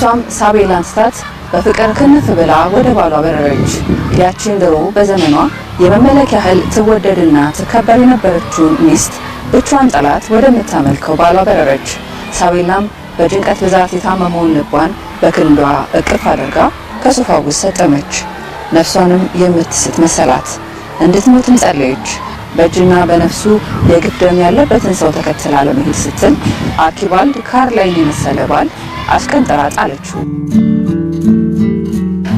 እሷም ሳቤላን ስታት በፍቅር ክንፍ ብላ ወደ ባሏ በረረች። ያቺን ድሮ በዘመኗ የመመለክ ያህል ትወደድና ትከበር የነበረችውን ሚስት ብቻዋን ጠላት ወደምታመልከው ባሏ በረረች። ሳቤላም በጭንቀት ብዛት የታመመውን ልቧን በክንዷ እቅፍ አድርጋ ከሶፋው ውስጥ ሰጠመች። ነፍሷንም የምትስት መሰላት። እንድትሞትም ጸለየች። በእጅና በነፍሱ የግፍ ደም ያለበትን ሰው ተከትላ ለመሄድ ስትል አርኪባልድ ካርላይን የመሰለ ባል አሽቀንጥራ ጣለችው።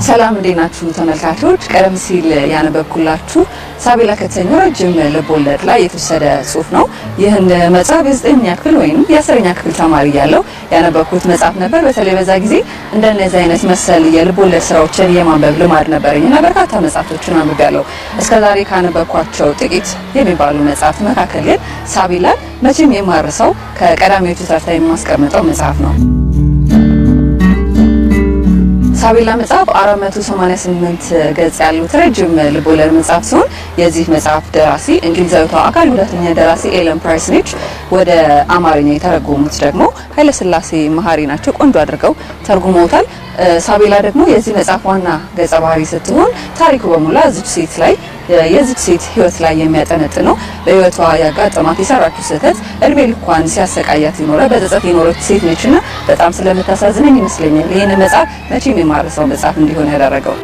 ሰላም እንዴት ናችሁ ተመልካቾች? ቀደም ሲል ያነበብኩላችሁ ሳቤላ ከተሰኘው ረጅም ልቦለድ ላይ የተወሰደ ጽሑፍ ነው። ይህን መጽሐፍ የ9ኛ ክፍል ወይም የ10ኛ ክፍል ተማሪ ያለው ያነበብኩት መጽሐፍ ነበር። በተለይ በዛ ጊዜ እንደነዚህ አይነት መሰል የልቦለድ ስራዎችን የማንበብ ልማድ ነበረኝና በርካታ መጽሐፎችን አንብቤያለሁ። እስከዛሬ ካነበብኳቸው ጥቂት የሚባሉ መጽሐፍት መካከል ግን ሳቤላን መቼም የማረሳው ከቀዳሚዎቹ ተርታ የማስቀምጠው መጽሐፍ ነው። ሳቤላ መጽሐፍ 488 ገጽ ያሉት ረጅም ልቦለድ መጽሐፍ ሲሆን የዚህ መጽሐፍ ደራሲ እንግሊዛዊቷ አካል ሁለተኛ ደራሲ ኤለን ፕራይስ ነች። ወደ አማርኛ የተረጎሙት ደግሞ ኃይለስላሴ መሀሪ ናቸው። ቆንጆ አድርገው ተርጉመውታል። ሳቤላ ደግሞ የዚህ መጽሐፍ ዋና ገጸ ባህሪ ስትሆን ታሪኩ በሙላ የዚች ሴት ህይወት ላይ የሚያጠነጥን ነው። በህይወቷ ያጋጠማት የሰራችው ስህተት እድሜ ልኳን ሲያሰቃያት በጸጸት የኖረች ሴት ነችና በጣም ስለምታሳዝነኝ ይመስለኛል ይህን መጽሐፍ መቼም የማረሳው መጽሐፍ እንዲሆን ያደረገው።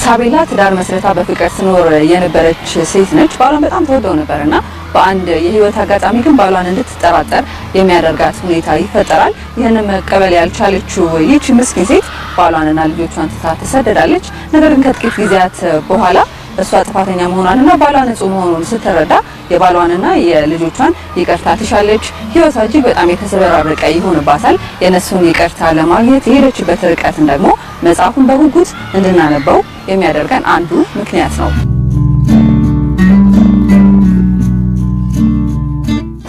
ሳቤላ ትዳር መስረታ በፍቅር ትኖር የነበረች ሴት ነች። ባሏን በጣም ተወደው ነበርና በአንድ የህይወት አጋጣሚ ግን ባሏን እንድትጠራጠር የሚያደርጋት ሁኔታ ይፈጠራል። ይህንን መቀበል ያልቻለችው ይህች ምስኪን ሴት ባሏንና ልጆቿን ትታ ትሰደዳለች። ነገር ግን ከጥቂት ጊዜያት በኋላ እሷ ጥፋተኛ መሆኗንና ባሏ ንጹህ መሆኑን ስትረዳ የባሏንና የልጆቿን ይቅርታ ትሻለች። ህይወቷ እጅግ በጣም የተዘበራረቀ ይሆንባታል። የነሱን ይቅርታ ለማግኘት የሄደችበት ርቀትን ደግሞ መጽሐፉን በጉጉት እንድናነበው የሚያደርገን አንዱ ምክንያት ነው።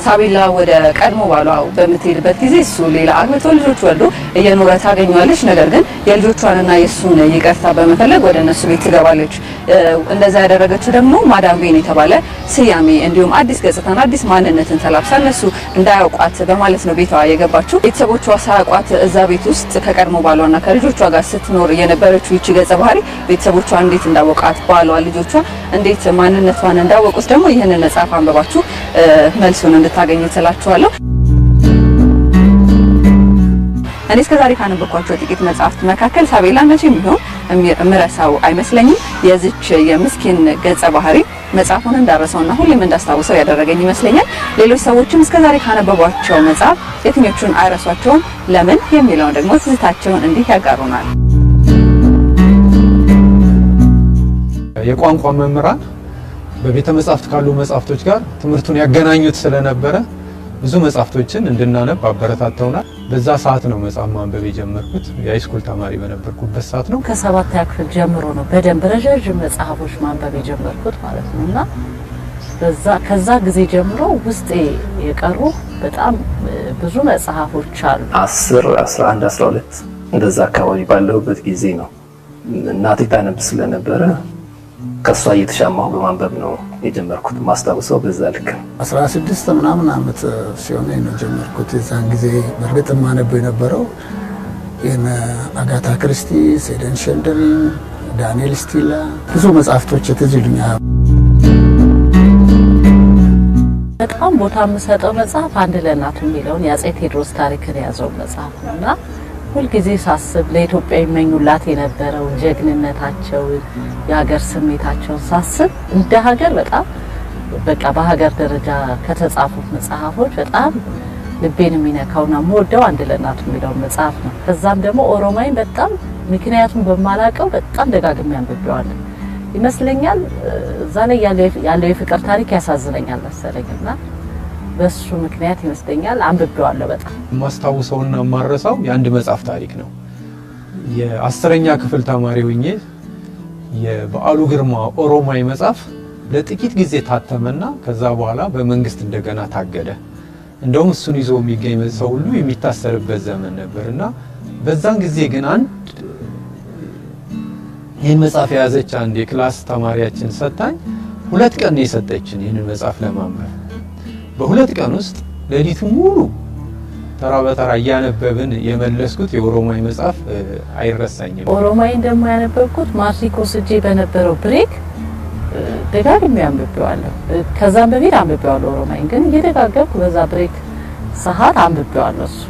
ሳቤላ ወደ ቀድሞ ባሏ በምትሄድበት ጊዜ እሱ ሌላ አግብቶ ልጆች ወልዶ እየኖረ ታገኘዋለች። ነገር ግን የልጆቿንና የሱን ይቅርታ በመፈለግ ወደ እነሱ ቤት ትገባለች። እንደዛ ያደረገችው ደግሞ ማዳም ቤን የተባለ ስያሜ እንዲሁም አዲስ ገጽታና አዲስ ማንነትን ተላብሳ እነሱ እንዳያውቋት በማለት ነው ቤቷ የገባችው። ቤተሰቦቿ ሳያውቋት እዛ ቤት ውስጥ ከቀድሞ ባሏና ከልጆቿ ጋር ስትኖር የነበረችው ይቺ ገጸ ባህሪ ቤተሰቦቿ እንዴት እንዳወቃት፣ ባሏ፣ ልጆቿ እንዴት ማንነቷን እንዳወቁት ደግሞ ይህንን መጽሐፍ አንብባችሁ መልሱን እንድታገኙ ትላችኋለሁ። እኔ እስከዛሬ ካነበብኳቸው ጥቂት መጽሐፍት መካከል ሳቤላ መቼም ቢሆን እምረሳው አይመስለኝም። የዚች የምስኪን ገጸ ባህሪ መጽሐፉን እንዳረሰውና ሁሌም እንዳስታውሰው ያደረገኝ ይመስለኛል። ሌሎች ሰዎችም እስከዛሬ ካነበቧቸው መጽሐፍ የትኞቹን አይረሷቸውም፣ ለምን የሚለውን ደግሞ ትዝታቸውን እንዲህ ያጋሩናል። የቋንቋ መምህራን በቤተ መጻሕፍት ካሉ መጻሕፍቶች ጋር ትምህርቱን ያገናኙት ስለነበረ ብዙ መጻሕፍቶችን እንድናነብ አበረታተውናል። በዛ ሰዓት ነው መጽሐፍ ማንበብ የጀመርኩት። የሃይስኩል ተማሪ በነበርኩበት ሰዓት ነው። ከ7ኛ ክፍል ጀምሮ ነው በደንብ ረዣዥም መጽሐፎች ማንበብ የጀመርኩት ማለት ነውና ከዛ ጊዜ ጀምሮ ውስጤ የቀሩ በጣም ብዙ መጽሐፎች አሉ። 10፣ 11፣ 12 እንደዛ አካባቢ ባለሁበት ጊዜ ነው እናቴ ታነብ ስለነበረ ከሷ እየተሻማሁ በማንበብ ነው የጀመርኩት። ማስታወሰው በዛ ልክ 16 ምናምን ዓመት ሲሆነኝ ነው ጀመርኩት። የዛን ጊዜ በእርግጥ ማነበው የነበረው የነ አጋታ ክሪስቲ፣ ሴደን ሼልደን፣ ዳንኤል ስቲላ ብዙ መጽሐፍቶች ትዝ ይሉኛል። በጣም ቦታ የምሰጠው መጽሐፍ አንድ ለእናቱ የሚለውን የአፄ ቴዎድሮስ ታሪክን የያዘው መጽሐፍ ነውና ሁልጊዜ ሳስብ ለኢትዮጵያ ይመኙላት የነበረው ጀግንነታቸውን የሀገር ስሜታቸውን ሳስብ እንደ ሀገር በቃ በሀገር ደረጃ ከተጻፉት መጽሐፎች በጣም ልቤን የሚነካውና የምወደው አንድ ለእናቱ የሚለው መጽሐፍ ነው። ከዛም ደግሞ ኦሮማይን በጣም ምክንያቱም በማላቀው በጣም ደጋግሜ አንብቤዋለሁ ይመስለኛል። እዛ ላይ ያለው የፍቅር ታሪክ ያሳዝነኛል መሰለኝና በሱ ምክንያት ይመስለኛል አንብቤዋለሁ። በጣም ማስታውሰውና ማረሳው የአንድ መጽሐፍ ታሪክ ነው። የ10ኛ ክፍል ተማሪ ሆኜ የበዓሉ ግርማ ኦሮማይ መጽሐፍ ለጥቂት ጊዜ ታተመና ከዛ በኋላ በመንግስት እንደገና ታገደ። እንደውም እሱን ይዞ የሚገኝ ሰው ሁሉ የሚታሰርበት ዘመን ነበርና በዛን ጊዜ ግን አንድ ይህን መጽሐፍ የያዘች አንድ የክላስ ተማሪያችን ሰጣኝ። 2 ቀን ነው የሰጠችን ይህንን መጽሐፍ ለማንበብ። በ2 ቀን ውስጥ ሌሊቱ ሙሉ ተራ በተራ እያነበብን የመለስኩት የኦሮማይ መጽሐፍ አይረሳኝም። ኦሮማይ ደግሞ ያነበብኩት ማትሪክ ወስጄ በነበረው ብሬክ ደጋግሜ አንብቤዋለሁ። ከዛም በፊት አንብቤዋለሁ ኦሮማይን፣ ግን እየደጋገምኩ በዛ ብሬክ ሰዓት አንብቤዋለሁ እሱ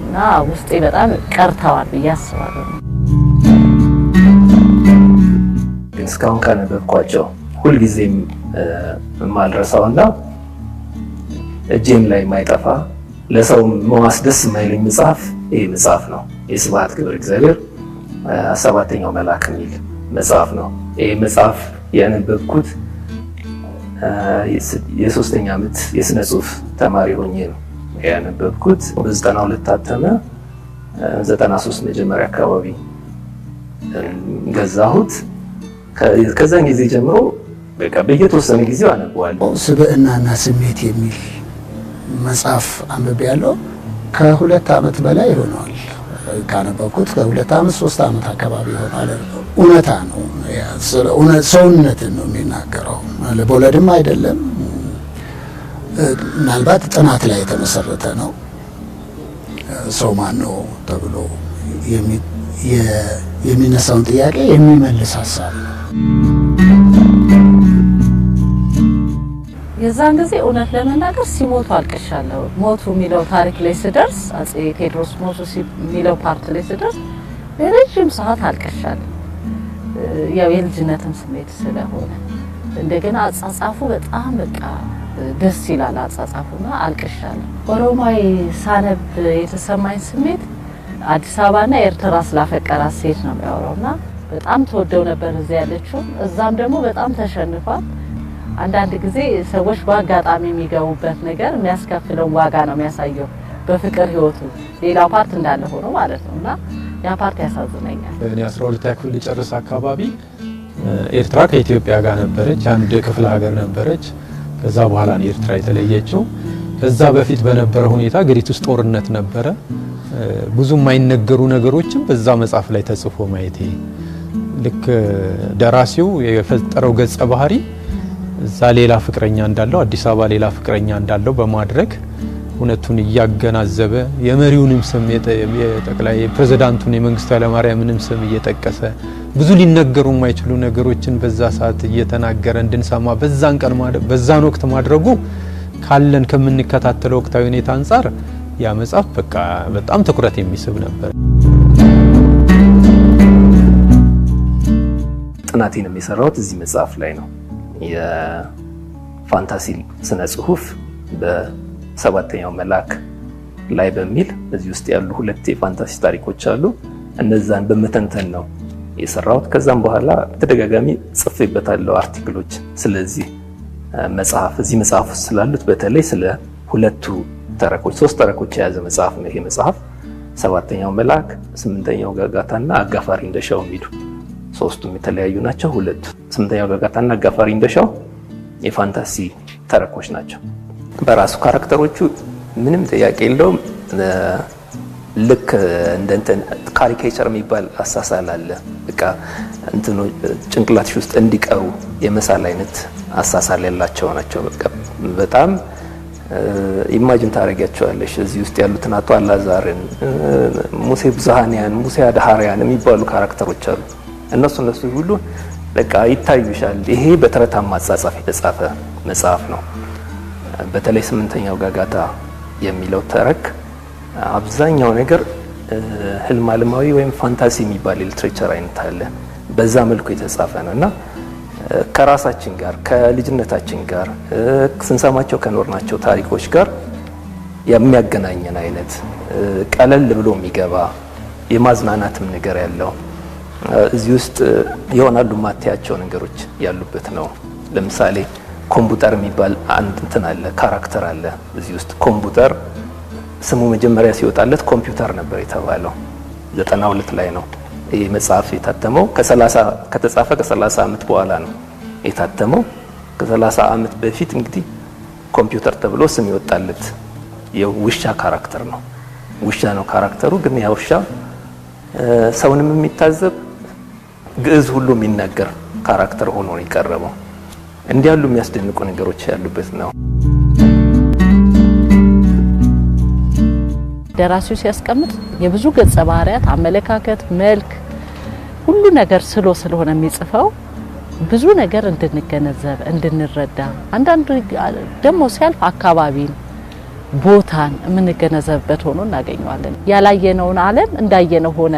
እና ውስጤ በጣም ቀርተዋል ብዬ አስባለሁ። ግን እስካሁን ካነበብኳቸው ሁልጊዜም የማልረሳውና እጄም ላይ የማይጠፋ ለሰው መዋስደስ የማይለኝ መጽሐፍ ይህ መጽሐፍ ነው። የስብሐት ገብረ እግዚአብሔር ሰባተኛው መልአክ የሚል መጽሐፍ ነው። ይህ መጽሐፍ ያነበብኩት የ3ኛ ዓመት የስነ ጽሁፍ ተማሪ ሆኜ ነው ያነበብኩት። በ92 ታተመ። 93 መጀመሪያ አካባቢ ገዛሁት። ከዛን ጊዜ ጀምሮ በቃ በየተወሰነ ጊዜው አነበዋለሁ። ስብዕናና ስሜት የሚል መጽሐፍ አንብቤያለሁ። ከ2 ዓመት በላይ ይሆናል ካነበብኩት። ከ2 ዓመት 3 ዓመት አካባቢ ይሆናል። እውነታ ነው፣ ሰውነትን ነው የሚናገረው። ልቦለድም አይደለም። ምናልባት ጥናት ላይ የተመሰረተ ነው። ሰው ማን ነው ተብሎ የሚነሳውን ጥያቄ የሚመልስ ሀሳብ ነው። የዛን ጊዜ እውነት ለመናገር ሲሞቱ አልቅሻለሁ። ሞቱ የሚለው ታሪክ ላይ ስደርስ፣ አፄ ቴዎድሮስ ሞቱ የሚለው ፓርት ላይ ስደርስ ለረጅም ሰዓት አልቅሻለሁ። ያው የልጅነትም ስሜት ስለሆነ እንደገና አጻጻፉ በጣም በቃ ደስ ይላል አጻጻፉና አልቅሻለሁ። ኦሮማይ ሳነብ የተሰማኝ ስሜት አዲስ አበባና ኤርትራ ስላፈቀራት ሴት ነው የሚያወራውና በጣም ተወደው ነበር እዚያ ያለችው። እዛም ደግሞ በጣም ተሸንፏል። አንዳንድ ጊዜ ሰዎች በአጋጣሚ የሚገቡበት ነገር የሚያስከፍለው ዋጋ ነው የሚያሳየው በፍቅር ህይወቱ። ሌላው ፓርት እንዳለ ሆኖ ማለት ነውና ያ ፓርት ያሳዝነኛል። እኔ 12ኛ ክፍል ልጨርስ አካባቢ ኤርትራ ከኢትዮጵያ ጋር ነበረች፣ አንድ ክፍለ ሀገር ነበረች። ከዛ በኋላ ነው ኤርትራ የተለየችው። ከዛ በፊት በነበረ ሁኔታ ሀገሪቱ ውስጥ ጦርነት ነበረ። ብዙ የማይነገሩ ነገሮችም በዛ መጽሐፍ ላይ ተጽፎ ማየቴ ልክ ደራሲው የፈጠረው ገጸ ባህሪ እዛ ሌላ ፍቅረኛ እንዳለው አዲስ አበባ ሌላ ፍቅረኛ እንዳለው በማድረግ እውነቱን እያገናዘበ የመሪውንም ስም የጠቅላይ ፕሬዝዳንቱን የመንግስቱ ኃይለማርያምንም ስም እየጠቀሰ ብዙ ሊነገሩ የማይችሉ ነገሮችን በዛ ሰዓት እየተናገረ እንድንሰማ በዛን ወቅት ማድረጉ ካለን ከምንከታተለው ወቅታዊ ሁኔታ አንፃር ያ መጽሐፍ በቃ በጣም ትኩረት የሚስብ ነበር። ጥናቴንም የሰራሁት እዚህ መጽሐፍ ላይ ነው። የፋንታሲ ስነ ጽሁፍ በሰባተኛው መልአክ ላይ በሚል እዚህ ውስጥ ያሉ 2 የፋንታሲ ታሪኮች አሉ። እነዛን በመተንተን ነው የሰራሁት። ከዛም በኋላ ተደጋጋሚ ጽፌበታለሁ አርቲክሎች ስለዚህ መጽሐፍ። እዚህ መጽሐፍ ውስጥ ስላሉት በተለይ ስለ 2 ተረኮች 3 ተረኮች የያዘ መጽሐፍ ነው ይሄ መጽሐፍ። ሰባተኛው መልአክ፣ 8ኛው ጋጋታና አጋፋሪ እንደሻው የሚሉ 3ቱም የተለያዩ ናቸው። 2 8ኛው ጋጋታና አጋፋሪ እንደሻው የፋንታሲ ተረኮች ናቸው። በራሱ ካራክተሮቹ ምንም ጥያቄ የለውም። ልክ እንደንተን ካሪኬቸር የሚባል አሳሳል አለ። በቃ እንትኑ ጭንቅላትሽ ውስጥ እንዲቀሩ የመሳል አይነት አሳሳል ያላቸው ናቸው። በቃ በጣም ኢማጂን ታረጋቸዋለሽ። እዚህ ውስጥ ያሉትን አቶ አላዛርን፣ ሙሴ ብዙሃንያን፣ ሙሴ አድሃሪያን የሚባሉ ካራክተሮች አሉ። እነሱ ሁሉ በቃ ይታዩሻል። ይሄ በተረታማ አጻጻፍ የተጻፈ መጽሐፍ ነው። በተለይ 8ኛው ጋጋታ የሚለው ተረክ አብዛኛው ነገር ህልም አለማዊ ወይም ፋንታሲ የሚባል ሊትሬቸር አይነት አለ። በዛ መልኩ የተጻፈ ነውና ከራሳችን ጋር ከልጅነታችን ጋር ስንሰማቸው ከኖርናቸው ታሪኮች ጋር የሚያገናኘን አይነት ቀለል ብሎ የሚገባ የማዝናናትም ነገር ያለው እዚህ ውስጥ ይሆናሉ ማታያቸው ነገሮች ያሉበት ነው። ለምሳሌ ኮምፒውተር የሚባል አንድ እንትን አለ፣ ካራክተር አለ እዚህ ውስጥ። ኮምፒውተር ስሙ መጀመሪያ ሲወጣለት ኮምፒውተር ነበር የተባለው 92 ላይ ነው ይሄ መጽሐፍ የታተመው። ከተጻፈ ከ30 ዓመት በኋላ ነው የታተመው። ከ30 ዓመት በፊት እንግዲህ ኮምፒውተር ተብሎ ስም ይወጣለት የውሻ ካራክተር ነው። ውሻ ነው ካራክተሩ፣ ግን ያ ውሻ ሰውንም የሚታዘብ ግዕዝ ሁሉ የሚናገር ካራክተር ሆኖ ነው የቀረበው። እንዲህ ያሉ የሚያስደንቁ ነገሮች ያሉበት ነው። ደራሲው ሲያስቀምጥ የብዙ ገጸ ባህሪያት አመለካከት፣ መልክ፣ ሁሉ ነገር ስለሆነ የሚጽፈው ብዙ ነገር እንድንገነዘብ እንድንረዳ፣ አንዳንዱ ደግሞ ሲያልፍ አካባቢን ቦታን የምንገነዘብበት ሆኖ እናገኘዋለን። ያላየነውን ዓለም እንዳየነው ሆነ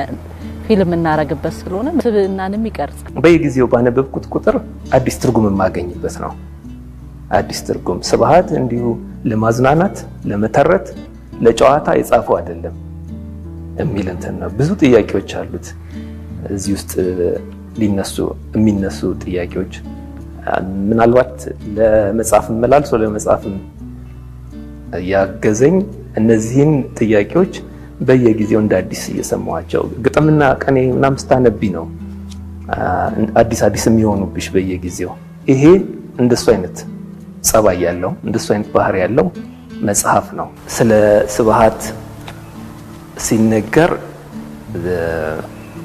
ፊልም እናረግበት ስለሆነ ስብዕናንም ይቀርጽ። በየጊዜው ባነበብኩት ቁጥር አዲስ ትርጉም የማገኝበት ነው። አዲስ ትርጉም ስብሐት እንዲሁ ለማዝናናት፣ ለመተረት፣ ለጨዋታ የጻፈው አይደለም የሚል እንትን ነው። ብዙ ጥያቄዎች አሉት እዚህ ውስጥ የሚነሱ ጥያቄዎች ምናልባት ለመጻፍ መላልሶ ለመጻፍ ያገዘኝ እነዚህን ጥያቄዎች በየጊዜው እንደ አዲስ እየሰማዋቸው ግጥምና ቀኔ ምናምን ስታነቢ ነው አዲስ የሚሆኑብሽ በየጊዜው። ይሄ እንደሱ አይነት ጸባይ ያለው እንደሱ አይነት ባህሪ ያለው መጽሐፍ ነው። ስለ ስብሐት ሲነገር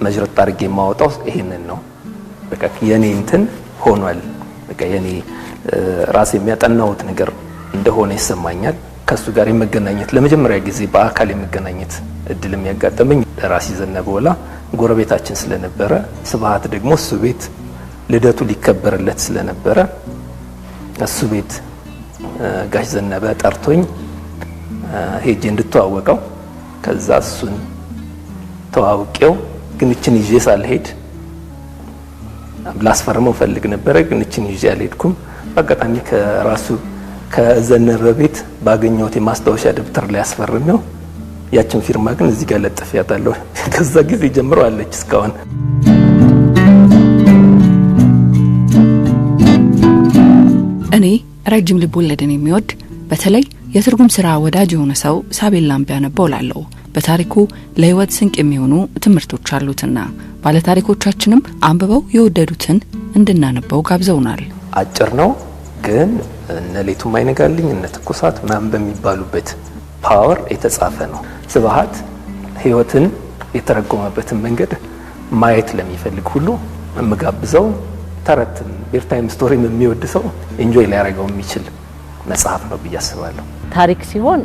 መጅረት አድርጌ የማወጣው ይሄንን ነው። በቃ የኔ እንትን ሆኗል። በቃ የኔ ራሴ የሚያጠናውት ነገር እንደሆነ ይሰማኛል። ከሱ ጋር የመገናኘት ለመጀመሪያ ጊዜ በአካል የመገናኘት እድል የሚያጋጥመኝ ደራሲ ዘነበ ወላ ጎረቤታችን ስለነበረ፣ ስብሐት ደግሞ እሱ ቤት ልደቱ ሊከበርለት ስለነበረ እሱ ቤት ጋሽ ዘነበ ጠርቶኝ ሄጄ እንድተዋወቀው ከዛ እሱን ተዋውቄው ግን እችን ይዤ ሳልሄድ ላስፈርመው ፈልግ ነበረ። ግን እችን ይዤ አልሄድኩም። በአጋጣሚ ከራሱ ከዘነበ ቤት ባገኘሁት የማስታወሻ ደብተር ላይ አስፈርሜው ያችን ፊርማ ግን እዚህ ጋር ለጥፌያታለሁ። ከዛ ጊዜ ጀምሮ አለች እስካሁን። እኔ ረጅም ልብ ወለድን የሚወድ በተለይ የትርጉም ስራ ወዳጅ የሆነ ሰው ሳቤላን ቢያነበው እላለሁ። በታሪኩ ለህይወት ስንቅ የሚሆኑ ትምህርቶች አሉትና ባለታሪኮቻችንም አንብበው የወደዱትን እንድናነበው ጋብዘውናል። አጭር ነው ግን እነ ሌቱም አይነጋልኝ እነ ትኩሳት ምናምን በሚባሉበት ፓወር የተጻፈ ነው። ስብሐት ህይወትን የተረጎመበትን መንገድ ማየት ለሚፈልግ ሁሉ የምጋብዘው ተረትም ኤርታይም ስቶሪም የሚወድ ሰው ኢንጆይ ሊያደርገው የሚችል መጽሐፍ ነው ብዬ አስባለሁ። ታሪክ ሲሆን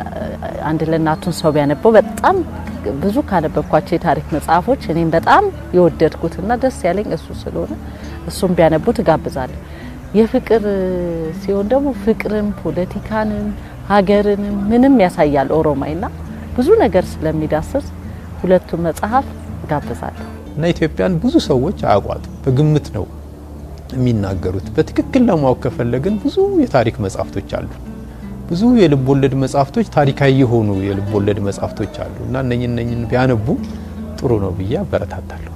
አንድ ለእናቱን ሰው ቢያነበው በጣም ብዙ ካነበብኳቸው የታሪክ መጽሐፎች እኔም በጣም የወደድኩትና ደስ ያለኝ እሱ ስለሆነ እሱም ቢያነቡት እጋብዛለሁ። የፍቅር ሲሆን ደግሞ ፍቅርም ፖለቲካንም ሀገርንም ምንም ያሳያል ኦሮማይና ብዙ ነገር ስለሚዳስስ ሁለቱም መጽሐፍ እጋብዛለሁ። እና ኢትዮጵያን ብዙ ሰዎች አያውቋት፣ በግምት ነው የሚናገሩት። በትክክል ለማወቅ ከፈለግን ብዙ የታሪክ መጽሐፍቶች አሉ። ብዙ የልብ ወለድ መጽሐፍቶች፣ ታሪካዊ የሆኑ የልብ ወለድ መጽሐፍቶች አሉ እና እነኝን ቢያነቡ ጥሩ ነው ብዬ አበረታታለሁ።